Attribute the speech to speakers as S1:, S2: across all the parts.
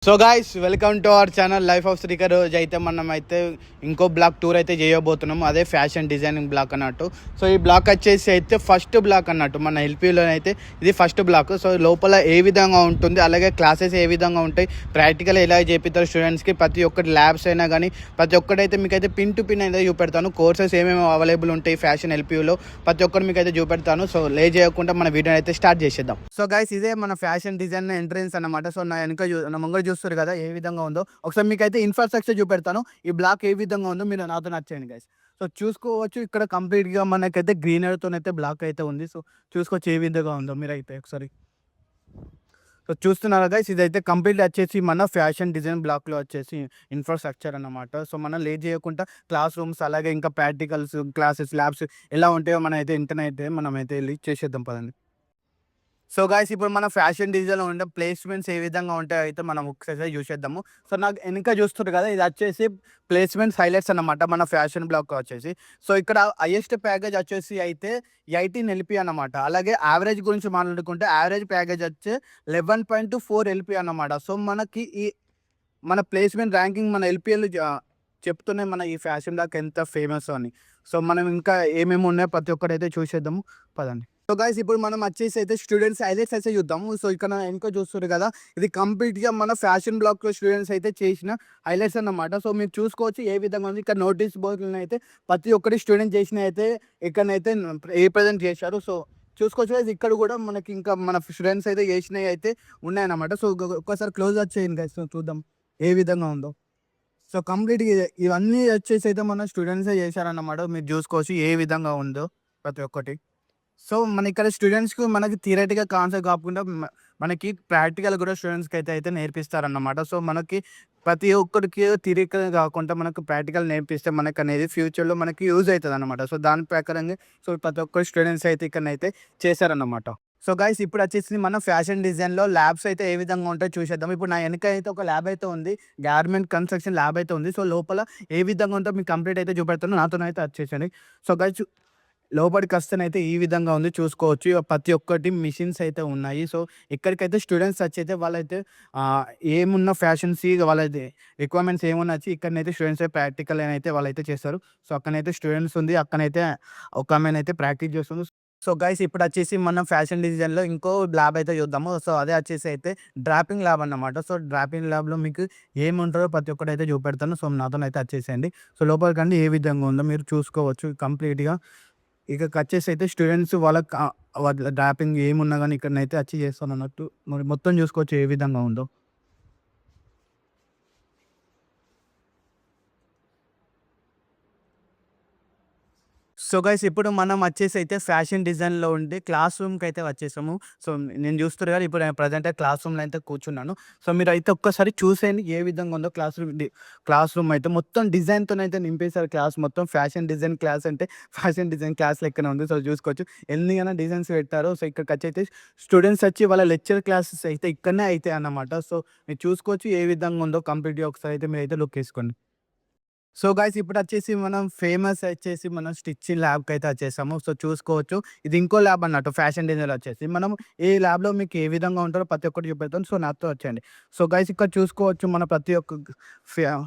S1: So guys welcome to our channel life of Srikar. రోజు అయితే మనం అయితే ఇంకో బ్లాక్ టూర్ అయితే చేయబోతున్నాము, అదే ఫ్యాషన్ డిజైనింగ్ బ్లాక్ అన్నట్టు. సో ఈ బ్లాక్ వచ్చేసి అయితే ఫస్ట్ బ్లాక్ అన్నట్టు మన ఎల్పీలో అయితే ఇది ఫస్ట్ బ్లాక్. సో లోపల ఏ విధంగా ఉంటుంది, అలాగే క్లాసెస్ ఏ విధంగా ఉంటాయి, ప్రాక్టికల్ ఎలా చేపిస్తారు స్టూడెంట్స్కి, ప్రతి ఒక్కటి ల్యాబ్స్ అయినా కానీ ప్రతి ఒక్కటైతే మీకు అయితే పిన్ టు పిన్ అయితే చూపెడతాను. కోర్సెస్ ఏమేమి అవైలబుల్ ఉంటాయి ఫ్యాషన్ ఎల్పీలో ప్రతి ఒక్కటి మీకు అయితే చూపెడతాను. సో లే చేయకుండా మన వీడియో అయితే స్టార్ట్ చేసేద్దాం. సో గైస్ ఇదే మన ఫ్యాషన్ డిజైన్ ఎంట్రన్స్ అన్నమాట. సో నా వెనక నా ముంగడు చూస్తారు కదా ఏ విధంగా ఉందో. ఒకసారి మీకు అయితే ఇన్ఫ్రాస్ట్రక్చర్ చూపెడతాను, ఈ బ్లాక్ ఏ విధంగా ఉందో మీరు నాతో నచ్చేయండి గైస్. సో చూసుకోవచ్చు ఇక్కడ కంప్లీట్గా మనకైతే గ్రీనరీతో అయితే బ్లాక్ అయితే ఉంది. సో చూసుకోవచ్చు ఏ విధంగా ఉందో మీరు అయితే ఒకసారి. సో చూస్తున్నారా గైస్, ఇదైతే కంప్లీట్ వచ్చేసి మన ఫ్యాషన్ డిజైన్ బ్లాక్లో వచ్చేసి ఇన్ఫ్రాస్ట్రక్చర్ అన్నమాట. సో మనం లేట్ చేయకుండా క్లాస్ రూమ్స్ అలాగే ఇంకా ప్రాక్టికల్స్ క్లాసెస్ ల్యాబ్స్ ఎలా ఉంటాయో మనం అయితే ఇంటర్నెట్ మనం అయితే వెళ్ళి చేసేద్దాం పదండి. సో గాయ్స్ ఇప్పుడు మన ఫ్యాషన్ డిజైన్లో ఉండే ప్లేస్మెంట్స్ ఏ విధంగా ఉంటాయో అయితే మనం ఒకసారి చూసేద్దాము. సో నాకు వెనక చూస్తారు కదా, ఇది వచ్చేసి ప్లేస్మెంట్స్ హైలైట్స్ అన్నమాట మన ఫ్యాషన్ బ్లాక్ వచ్చేసి. సో ఇక్కడ హైయెస్ట్ ప్యాకేజ్ వచ్చేసి అయితే 18 ఎల్పి అన్నమాట. అలాగే యావరేజ్ గురించి మాట్లాడుకుంటే యావరేజ్ ప్యాకేజ్ వచ్చి 11.4 ఎల్పి అన్నమాట. సో మనకి ఈ మన ప్లేస్మెంట్ ర్యాంకింగ్ మన ఎల్పిఎల్ చెప్తూనే మన ఈ ఫ్యాషన్ బ్లాక్ ఎంత ఫేమస్ అని. సో మనం ఇంకా ఏమేమి ఉన్నాయో ప్రతి ఒక్కటైతే చూసేద్దాము పదండి. సో గైస్ ఇప్పుడు మనం వచ్చేసి అయితే స్టూడెంట్స్ హైలైట్స్ అయితే చూద్దాము. సో ఇక్కడ వెనుక చూస్తారు కదా, ఇది కంప్లీట్గా మన ఫ్యాషన్ బ్లాక్లో స్టూడెంట్స్ అయితే చేసిన హైలైట్స్ అన్నమాట. సో మీరు చూసుకోవచ్చు ఏ విధంగా ఉంది. ఇక్కడ నోటీస్ బోర్డులను అయితే ప్రతి ఒక్కటి స్టూడెంట్ చేసిన అయితే ఇక్కడనైతే రిప్రజెంట్ చేశారు. సో చూసుకోవచ్చు guys, ఇక్కడ కూడా మనకి ఇంకా మన స్టూడెంట్స్ అయితే చేసినవి అయితే ఉన్నాయన్నమాట. సో ఒక్కసారి క్లోజ్ వచ్చేయండి గైస్, సో చూద్దాం ఏ విధంగా ఉందో. సో కంప్లీట్గా ఇవన్నీ వచ్చేసి అయితే మన స్టూడెంట్సే చేశారన్నమాట. మీరు చూసుకోవచ్చు ఏ విధంగా ఉందో ప్రతి ఒక్కటి. సో మన ఇక్కడ స్టూడెంట్స్కి మనకి థియరటికల్ కాన్సెప్ట్ కాకుండా మనకి ప్రాక్టికల్ కూడా స్టూడెంట్స్కి అయితే నేర్పిస్తారన్నమాట. సో మనకి ప్రతి ఒక్కరికి థియరికల్ కాకుండా మనకు ప్రాక్టికల్ నేర్పిస్తే మనకు అనేది ఫ్యూచర్లో మనకి యూజ్ అవుతుంది అనమాట. సో దాని ప్రకారంగా సో ప్రతి ఒక్కరు స్టూడెంట్స్ అయితే ఇక్కడనైతే చేశారన్నమాట. సో గైస్ ఇప్పుడు వచ్చేసి మన ఫ్యాషన్ డిజైన్లో ల్యాబ్స్ అయితే ఏ విధంగా ఉంటాయో చూసేద్దాం. ఇప్పుడు నా వెనక అయితే ఒక ల్యాబ్ అయితే ఉంది, గార్మెంట్ కన్స్ట్రక్షన్ ల్యాబ్ అయితే ఉంది. సో లోపల ఏ విధంగా ఉందో మీకు కంప్లీట్ అయితే చూపెడతాను, నాతోనైతే వచ్చేసండి. సో గైస్ లోపలికి వస్తేనైతే ఈ విధంగా ఉంది చూసుకోవచ్చు. ప్రతి ఒక్కటి మిషన్స్ అయితే ఉన్నాయి. సో ఇక్కడికైతే స్టూడెంట్స్ వచ్చి అయితే వాళ్ళైతే ఏమున్న ఫ్యాషన్స్ వాళ్ళైతే రిక్వైర్మెంట్స్ ఏమున్నా వచ్చి ఇక్కడనైతే స్టూడెంట్స్ ప్రాక్టికల్ అయితే వాళ్ళైతే చేస్తారు. సో అక్కడైతే స్టూడెంట్స్ ఉంది, అక్కడైతే ఒక ఆమెనైతే ప్రాక్టీస్ చేస్తుంది. సో గైస్ ఇప్పుడు వచ్చేసి మనం ఫ్యాషన్ డిజైన్లో ఇంకో ల్యాబ్ అయితే చూద్దాము. సో అదే వచ్చేసి అయితే డ్రాపింగ్ ల్యాబ్ అన్నమాట. సో డ్రాపింగ్ ల్యాబ్లో మీకు ఏముంటుందో ప్రతి ఒక్కటి అయితే చూపెడతాను. సో నాతో అయితే వచ్చేసేయండి. సో లోపలికండి ఏ విధంగా ఉందో మీరు చూసుకోవచ్చు కంప్లీట్గా. ఇక వచ్చేసి అయితే స్టూడెంట్స్ వాళ్ళకి వాళ్ళ డ్రాపింగ్ ఏమున్నా కానీ ఇక్కడనైతే వచ్చి చేస్తాను అన్నట్టు మరి మొత్తం చూసుకోవచ్చు ఏ విధంగా ఉందో. సో గైస్ ఇప్పుడు మనం వచ్చేసి అయితే ఫ్యాషన్ డిజైన్లో ఉండి క్లాస్ రూమ్కి అయితే వచ్చేసాము. సో నేను చూస్తారు కదా, ఇప్పుడు నేను ప్రజెంట్ క్లాస్ రూమ్లో అయితే కూర్చున్నాను. సో మీరు అయితే ఒక్కసారి చూసేయండి ఏ విధంగా ఉందో. క్లాస్ రూమ్ అయితే మొత్తం డిజైన్తో అయితే నింపేశారు. క్లాస్ మొత్తం ఫ్యాషన్ డిజైన్ క్లాస్ అంటే ఫ్యాషన్ డిజైన్ క్లాస్ లెక్కనే ఉంది. సో చూసుకోవచ్చు ఎన్నికైనా డిజైన్స్ పెట్టారు. సో ఇక్కడికి వచ్చి అయితే స్టూడెంట్స్ వచ్చి వాళ్ళ లెక్చర్ క్లాసెస్ అయితే ఇక్కడనే అయితే అన్నమాట. సో మీరు చూసుకోవచ్చు ఏ విధంగా ఉందో కంప్లీట్గా ఒకసారి అయితే మీరు అయితే లుక్ వేసుకోండి. సో గైస్ ఇప్పుడు వచ్చేసి మనం ఫేమస్ వచ్చేసి మనం స్టిచ్చింగ్ ల్యాబ్కి అయితే వచ్చేసాము. సో చూసుకోవచ్చు ఇది ఇంకో ల్యాబ్ అన్నట్టు ఫ్యాషన్ డిజైనర్ వచ్చేసి మనం ఈ ల్యాబ్లో మీకు ఏ విధంగా ఉంటారో ప్రతి ఒక్కటి చూపెడతాను. సో నాతో వచ్చేయండి. సో గైస్ ఇక్కడ చూసుకోవచ్చు మన ప్రతి ఒక్క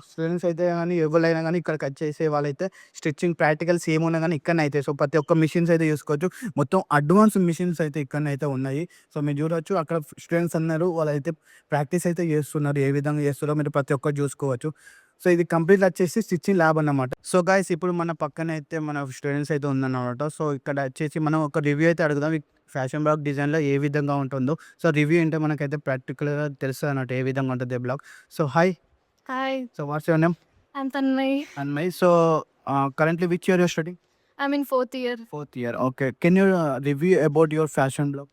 S1: స్టూడెంట్స్ అయితే కానీ ఎవరైనా కానీ ఇక్కడికి వచ్చేసి వాళ్ళైతే స్టిచ్చింగ్ ప్రాక్టికల్స్ ఏమున్నా కానీ ఇక్కడనే అయితే. సో ప్రతి ఒక్క మిషన్స్ అయితే చూసుకోవచ్చు, మొత్తం అడ్వాన్స్ మిషన్స్ అయితే ఇక్కడనైతే ఉన్నాయి. సో మీరు చూడవచ్చు అక్కడ స్టూడెంట్స్ అన్నారు వాళ్ళైతే ప్రాక్టీస్ అయితే చేస్తున్నారు, ఏ విధంగా చేస్తున్నారో మీరు ప్రతి ఒక్కటి చూసుకోవచ్చు. సో ఇది కంప్లీట్ వచ్చేసి స్టిచ్చింగ్ ల్యాబ్ అన్నమాట. సో గైస్ ఇప్పుడు మన పక్కన అయితే మన స్టూడెంట్స్ అయితే ఉందన్నమాట. సో ఇక్కడ వచ్చేసి మనం ఒక రివ్యూ అయితే అడుగుదాం ఈ ఫ్యాషన్ బ్లాక్ డిజైన్లో ఏ విధంగా ఉంటుందో. సో రివ్యూ అంటే మనకైతే ప్రాక్టికల్గా తెలుస్తుంది అన్నట్టు ఏ విధంగా ఉంటుంది block. So hi.
S2: Hi,
S1: so what's your name?
S2: I'm Tanmay.
S1: And my so currently which year your study?
S2: I'm in fourth year.
S1: Fourth year. Okay, can you review about your fashion block?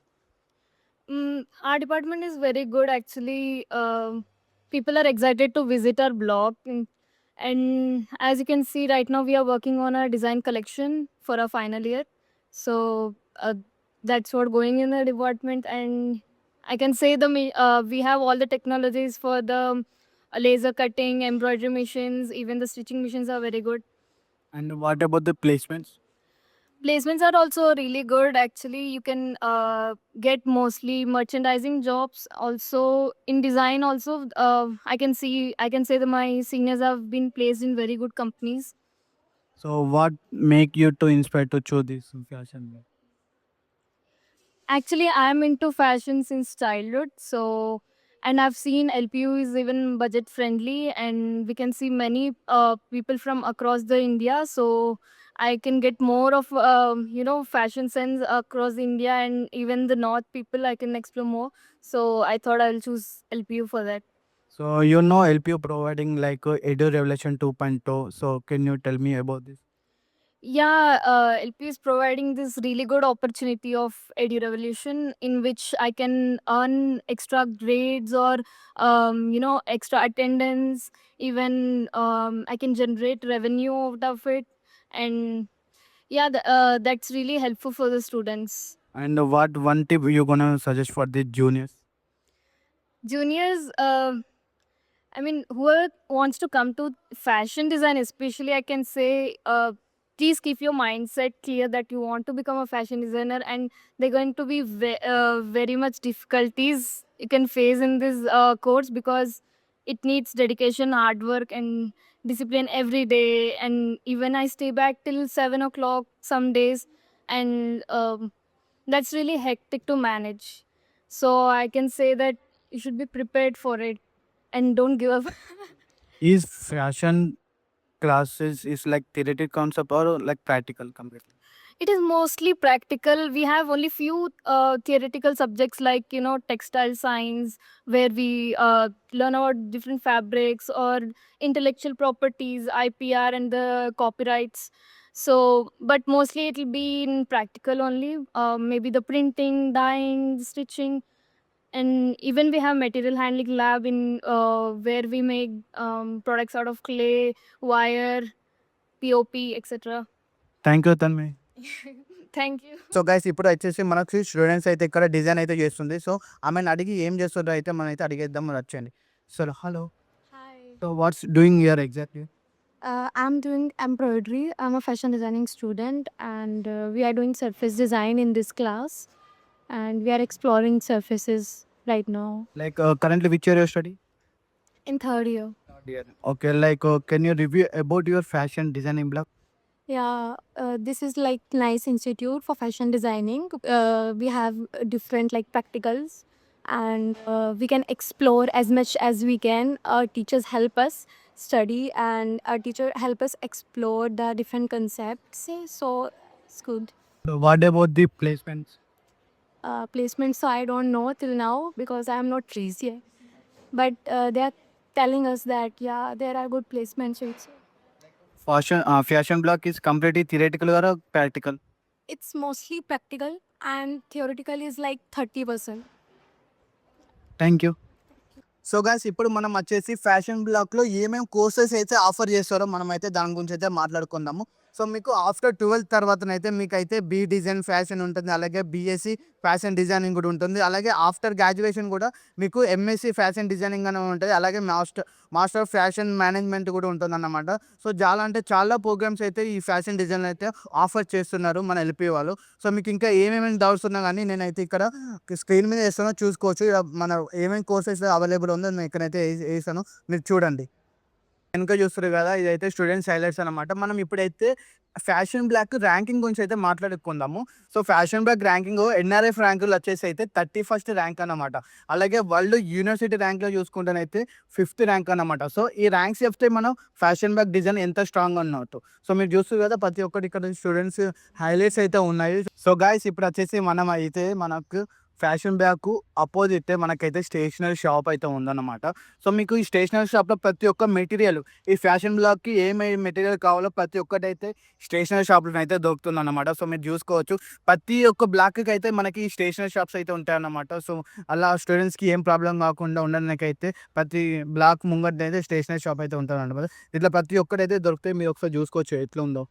S2: Our department is very good actually. People are excited to visit our block. And as you can see, right now we are working on a design collection for our final year. So uh, that's what going in the department. And I can say we have all the technologies for the laser cutting, embroidery machines, even the stitching machines are very good.
S1: And what about the placements?
S2: Placements are also really good. Actually, you can get mostly merchandising jobs. Also in design, also I can say that my seniors have been placed in very good companies.
S1: So what make you to inspire to choose this fashion?
S2: Actually, I'm into fashion since childhood. So, and I've seen LPU is even budget friendly, and we can see many people from across the India. So, I can get more of fashion sense across India and even the North people. I can explore more. So, I thought I'll choose LPU for that.
S1: So you know LPU providing like Edu Revolution 2.0. So can you tell me about this?
S2: Yeah, LP is providing this really good opportunity of Edu Revolution in which I can earn extra grades or extra attendance. Even I can generate revenue out of it, and yeah, that's really helpful for the students.
S1: And what one tip you gonna suggest for the juniors?
S2: Juniors, I mean, whoever wants to come to fashion design, especially, I can say, please keep your mindset clear that you want to become a fashion designer, and they're going to be very much difficulties you can face in this course because it needs dedication, hard work, and discipline every day. And even I stay back till 7 o'clock some days, and that's really hectic to manage. So I can say that you should be prepared for it and don't give up.
S1: Is fashion classes is like theoretical concept or like practical completely?
S2: It is mostly practical. We have only few theoretical subjects like textile science, where we learn about different fabrics or intellectual properties, IPR, and the copyrights. So, but mostly it will be in practical only. Maybe the printing, dyeing, stitching, and even we have material handling lab in where we make products out of clay, wire, POP, etc.
S1: Thank you Tanvi.
S2: Thank you.
S1: So guys ఇప్పుడు వచ్చేసి మనకి students అయితే ఇక్కడ design అయితే చేస్తుంది. So ఆమెను అడిగి ఏం చేస్తుందో అయితే మనం అయితే అడిగేద్దాం, వచ్చేయండి. So hello,
S3: Hi.
S1: So watts doing here exactly?
S3: I'm doing embroidery. I'm a fashion designing student, and we are doing surface design in this class. And we are exploring surfaces right now
S1: like currently which year your study?
S3: in third year.
S1: Okay, like can you review about your fashion designing blog?
S3: Yeah, this is like nice institute for fashion designing. We have different like practicals, and we can explore as much as we can. Our teachers help us study, and our teacher help us explore the different concepts. So it's good.
S1: What about the placements?
S3: Placement, so I don't know till now because I am not raised yet. But they are telling us that yeah, there are good placements.
S1: Fashion blog is completely theoretical or practical?
S3: It's mostly practical, and theoretical is like 30%.
S1: Thank you. So guys ఇప్పుడు మనం వచ్చేసి fashion బ్లాక్లో ఏమేమి courses అయితే offer చేస్తారో మనం అయితే దాని గురించి అయితే మాట్లాడుకుందాము. సో మీకు ఆఫ్టర్ 12th తర్వాతనైతే మీకైతే బీ డిజైన్ ఫ్యాషన్ ఉంటుంది, అలాగే బీఎస్సీ ఫ్యాషన్ డిజైనింగ్ కూడా ఉంటుంది, అలాగే ఆఫ్టర్ గ్రాడ్యుయేషన్ కూడా మీకు ఎంఎస్సీ ఫ్యాషన్ డిజైనింగ్ అని ఉంటుంది, అలాగే మాస్టర్ ఫ్యాషన్ మేనేజ్మెంట్ కూడా ఉంటుంది అన్నమాట. సో చాలా అంటే చాలా ప్రోగ్రామ్స్ అయితే ఈ ఫ్యాషన్ డిజైన్ అయితే ఆఫర్ చేస్తున్నారు మన ఎల్పి వాళ్ళు. సో మీకు ఇంకా ఏమేమి డౌట్స్ ఉన్నా కానీ నేనైతే ఇక్కడ స్క్రీన్ మీద వేస్తానో చూసుకోవచ్చు. ఇక్కడ మన ఏమేమి కోర్సెస్ అవైలబుల్ ఉందో నేను ఇక్కడైతే వేసాను, మీరు చూడండి. వెనక చూస్తారు కదా, ఇదైతే స్టూడెంట్స్ హైలైట్స్ అనమాట. మనం ఇప్పుడైతే ఫ్యాషన్ బ్లాక్ ర్యాంకింగ్ గురించి అయితే మాట్లాడుకుందాము. So fashion block ranking NRF ర్యాంకులు వచ్చేసి అయితే 31st ర్యాంక్ అనమాట. అలాగే వరల్డ్ యూనివర్సిటీ ర్యాంక్లో చూసుకుంటేనైతే 5th ర్యాంక్ అనమాట. సో ఈ ర్యాంక్స్ చెప్తే మనం ఫ్యాషన్ బ్లాక్ డిజైన్ ఎంత స్ట్రాంగ్ అన్నట్టు. సో మీరు చూస్తారు కదా ప్రతి ఒక్కటి ఇక్కడ స్టూడెంట్స్ హైలైట్స్ అయితే ఉన్నాయి. సో గాయస్ ఇప్పుడు వచ్చేసి మనం అయితే మనకు ఫ్యాషన్ బ్యాగ్ అపోజిట్ మనకైతే స్టేషనరీ షాప్ అయితే ఉందన్నమాట. సో మీకు ఈ స్టేషనరీ షాప్లో ప్రతి ఒక్క మెటీరియల్ ఈ ఫ్యాషన్ బ్లాగ్కి ఏమేమి మెటీరియల్ కావాలో ప్రతి ఒక్కటి అయితే స్టేషనరీ షాప్లో అయితే దొరుకుతుంది అన్నమాట. సో మీరు చూసుకోవచ్చు ప్రతి ఒక్క బ్లాక్కి అయితే మనకి స్టేషనరీ షాప్స్ అయితే ఉంటాయన్నమాట. సో అలా స్టూడెంట్స్కి ఏం ప్రాబ్లం కాకుండా ఉండడానికి అయితే ప్రతి బ్లాక్ ముంగట అయితే స్టేషనరీ షాప్ అయితే ఉంటుంది అన్నమాట. ఇట్లా ప్రతి ఒక్కటి అయితే దొరుకుతాయి, మీరు ఒకసారి చూసుకోవచ్చు ఎట్లా ఉందో.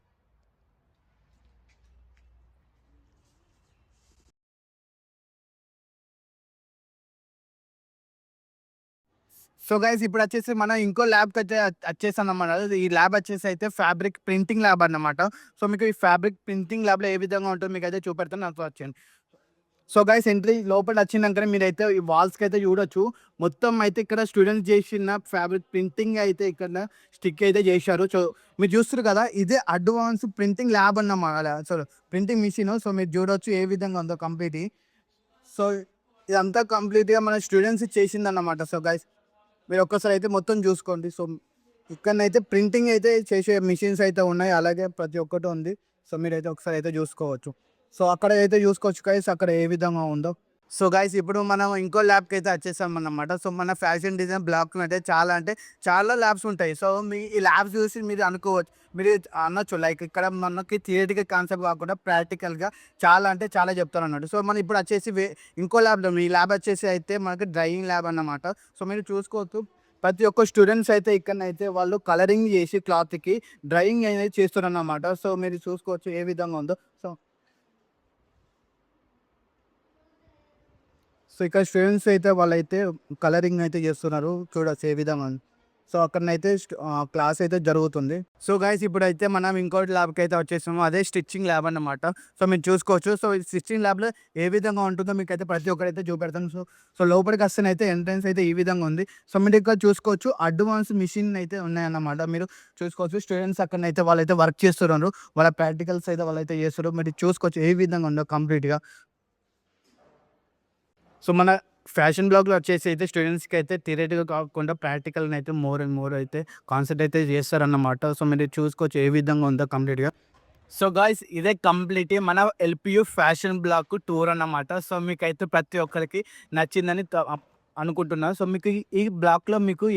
S1: సో గైస్ ఇప్పుడు వచ్చేసి మనం ఇంకో ల్యాబ్కి అయితే వచ్చేసాం అన్నమాట. ఈ ల్యాబ్ వచ్చేసి అయితే ఫ్యాబ్రిక్ ప్రింటింగ్ ల్యాబ్ అన్నమాట. సో మీకు ఈ ఫ్యాబ్రిక్ ప్రింటింగ్ ల్యాబ్లో ఏ విధంగా ఉంటుందో మీకు అయితే చూపెడతాను, నాతో వచ్చేయండి. సో గైస్ ఎంట్రీ లోపల వచ్చినాకనే మీరైతే ఈ వాల్స్కి అయితే చూడొచ్చు. మొత్తం అయితే ఇక్కడ స్టూడెంట్స్ చేసిన ఫ్యాబ్రిక్ ప్రింటింగ్ అయితే ఇక్కడ స్టిక్ అయితే చేశారు. సో మీరు చూస్తారు కదా, ఇదే అడ్వాన్స్ ప్రింటింగ్ ల్యాబ్ అన్నమాట. So printing machine. సో మీరు చూడొచ్చు ఏ విధంగా ఉందో కంప్లీట్. సో ఇదంతా కంప్లీట్గా మన స్టూడెంట్స్ చేసిందన్నమాట. సో గైస్ మీరు ఒక్కసారి అయితే మొత్తం చూసుకోండి. సో ఇక్కడనైతే ప్రింటింగ్ అయితే చేసే మిషన్స్ అయితే ఉన్నాయి, అలాగే ప్రతి ఒక్కటి ఉంది. సో మీరైతే ఒకసారి అయితే చూసుకోవచ్చు. సో అక్కడ అయితే చూసుకోవచ్చు గైస్ అక్కడ ఏ విధంగా ఉందో. సో గైస్ ఇప్పుడు మనం ఇంకో ల్యాబ్కి అయితే వచ్చేసాం అన్నమాట. సో మన ఫ్యాషన్ డిజైన్ బ్లాక్ అయితే చాలా ల్యాబ్స్ ఉంటాయి. సో మీ ఈ ల్యాబ్స్ చూసి మీరు అనుకోవచ్చు, మీరు అనొచ్చు లైక్ ఇక్కడ మనకి థియరిటికల్ కాన్సెప్ట్ కాకుండా ప్రాక్టికల్గా చాలా చెప్తారు అన్నట్టు. సో మనం ఇప్పుడు వచ్చేసి ఇంకో ల్యాబ్లో ఈ ల్యాబ్ వచ్చేసి అయితే మనకి డ్రైయింగ్ ల్యాబ్ అన్నమాట. సో మీరు చూసుకోవచ్చు ప్రతి ఒక్క స్టూడెంట్స్ అయితే ఇక్కడనైతే వాళ్ళు కలరింగ్ చేసి క్లాత్కి డ్రైయింగ్ అనేది చేస్తున్నారు అన్నమాట. సో మీరు చూసుకోవచ్చు ఏ విధంగా ఉందో. సో ఇక్కడ స్టూడెంట్స్ అయితే వాళ్ళైతే కలరింగ్ అయితే చేస్తున్నారు, చూడొచ్చు ఏ విధంగా ఉంది. సో అక్కడనైతే క్లాస్ అయితే జరుగుతుంది. సో గైస్ ఇప్పుడైతే మనం ఇంకోటి ల్యాబ్కి అయితే వచ్చేసాము, అదే స్టిచ్చింగ్ ల్యాబ్ అన్నమాట. సో మీరు చూసుకోవచ్చు. సో ఈ స్టిచ్చింగ్ ల్యాబ్లో ఏ విధంగా ఉంటుందో మీకు అయితే ప్రతి ఒక్కరైతే చూపెడతాను. సో లోపలికి వస్తేనైతే ఎంట్రన్స్ అయితే ఈ విధంగా ఉంది. సో మీరు ఇక్కడ చూసుకోవచ్చు అడ్వాన్స్ మిషన్ అయితే ఉన్నాయన్నమాట. మీరు చూసుకోవచ్చు స్టూడెంట్స్ అక్కడనైతే వాళ్ళైతే వర్క్ చేస్తున్నారు, వాళ్ళ ప్రాక్టికల్స్ అయితే వాళ్ళైతే చేస్తారు. మీరు చూసుకోవచ్చు ఏ విధంగా ఉందో కంప్లీట్గా. సో మన ఫ్యాషన్ బ్లాగ్లో వచ్చేసి అయితే స్టూడెంట్స్కి అయితే థియరిటికల్ కాకుండా ప్రాక్టికల్ని అయితే మోర్ అండ్ మోర్ అయితే కాన్సెప్ట్ అయితే చేస్తారన్నమాట. సో మీరు చూసుకోవచ్చు ఏ విధంగా ఉందో కంప్లీట్గా. సో గాయ్స్ ఇదే కంప్లీట్ మన ఎల్పియు ఫ్యాషన్ బ్లాక్ టూర్ అన్నమాట. సో మీకైతే ప్రతి ఒక్కరికి నచ్చిందని అనుకుంటున్నాను. సో మీకు ఈ బ్లాక్లో మీకు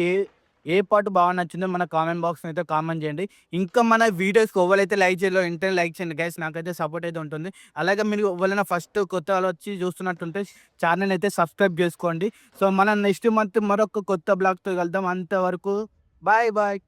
S1: ఏ పార్ట్ బాగా నచ్చిందో మన కామెంట్ బాక్స్ అయితే కామెంట్ చేయండి. ఇంకా మన వీడియోస్కి ఎవరైతే లైక్ చేయాలో వెంటనే లైక్ చేయండి గైస్, నాకైతే సపోర్ట్ అయితే ఉంటుంది. అలాగే మీరు ఎవరైనా ఫస్ట్ కొత్త వాళ్ళు వచ్చి చూస్తున్నట్టుంటే ఛానల్ అయితే సబ్స్క్రైబ్ చేసుకోండి. సో మనం నెక్స్ట్ మంత్ మరొక కొత్త బ్లాగ్తో వెళ్దాం. అంతవరకు బాయ్ బాయ్.